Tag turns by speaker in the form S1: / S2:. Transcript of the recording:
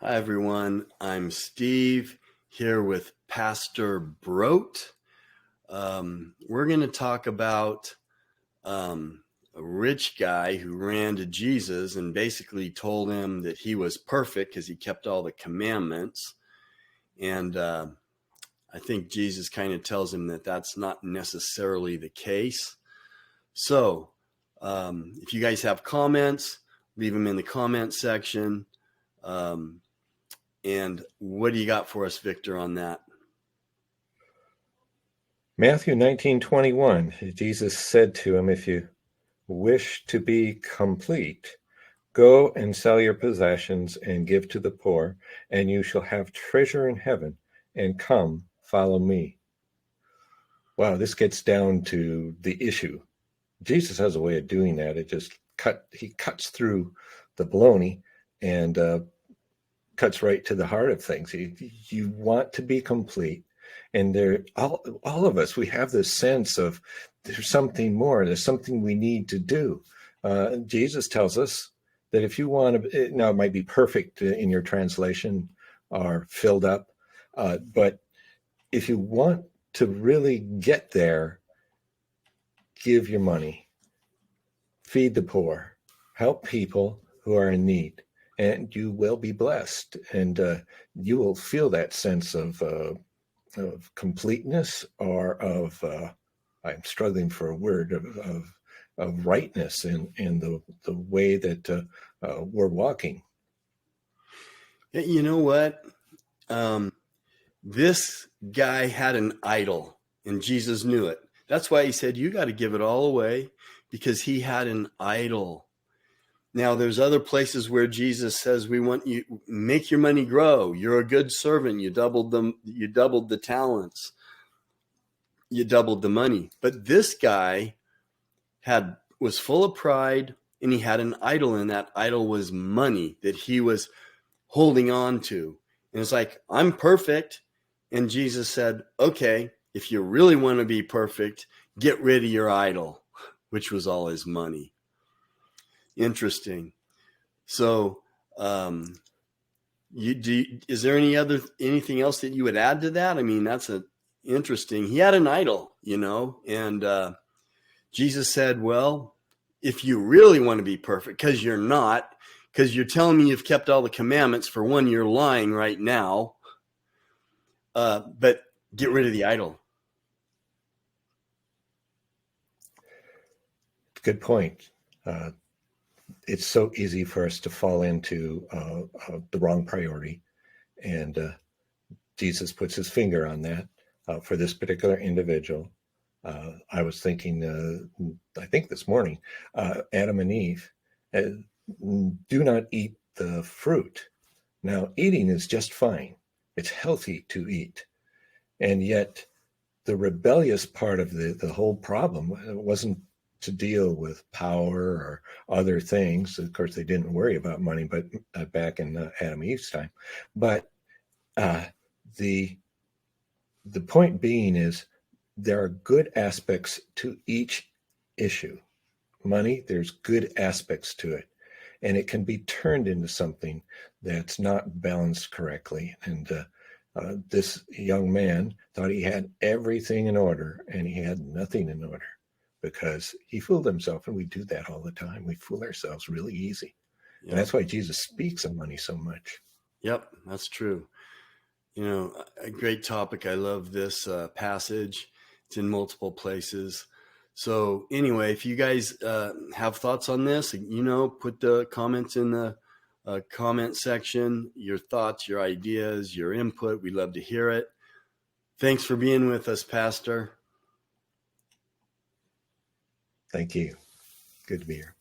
S1: Hi, everyone. I'm Steve here with Pastor Brote. We're going to talk about a rich guy who ran to Jesus and basically told him that he was perfect because he kept all the commandments. And I think Jesus kind of tells him that that's not necessarily the case. So if you guys have comments, leave them in the comment section. And what do you got for us, Victor, on that?
S2: Matthew 19:21, Jesus said to him, if you wish to be complete, go and sell your possessions and give to the poor, and you shall have treasure in heaven, and come, follow me. Wow, this gets down to the issue. Jesus has a way of doing that. He cuts through the baloney and cuts right to the heart of things. You want to be complete. And all of us, we have this sense of there's something more. There's something we need to do. Jesus tells us that if you want to, now it might be perfect in your translation or filled up, but if you want to really get there, give your money, feed the poor, help people who are in need, and you will be blessed. And you will feel that sense of completeness or of I'm struggling for a word of rightness in the way that we're walking.
S1: You know what? This guy had an idol, and Jesus knew it. That's why he said, you got to give it all away, because he had an idol. Now, there's other places where Jesus says, we want you, make your money grow. You're a good servant. You doubled the talents. You doubled the money. But this guy was full of pride, and he had an idol, and that idol was money that he was holding on to. And it's like, I'm perfect. And Jesus said, okay, if you really want to be perfect, get rid of your idol, which was all his money. Interesting. So, is there anything else that you would add to that? I mean, that's interesting. He had an idol, and Jesus said, well, if you really want to be perfect, because you're not, because you're telling me you've kept all the commandments. For one, you're lying right now. But get rid of the idol.
S2: Good point. It's so easy for us to fall into the wrong priority. And Jesus puts his finger on that for this particular individual. I was thinking, I think this morning, Adam and Eve do not eat the fruit. Now, eating is just fine. It's healthy to eat. And yet the rebellious part of the whole problem wasn't to deal with power or other things. Of course, they didn't worry about money, but back in Adam and Eve's time. But the point being is there are good aspects to each issue. Money, there's good aspects to it, and it can be turned into something that's not balanced correctly. And this young man thought he had everything in order, and he had nothing in order because he fooled himself. And we do that all the time. We fool ourselves really easy. Yep. And that's why Jesus speaks of money so much.
S1: Yep, that's true. A great topic. I love this passage. It's in multiple places. So anyway, if you guys have thoughts on this, put the comments in the comment section, your thoughts, your ideas, your input. We'd love to hear it. Thanks for being with us, Pastor.
S2: Thank you. Good to be here.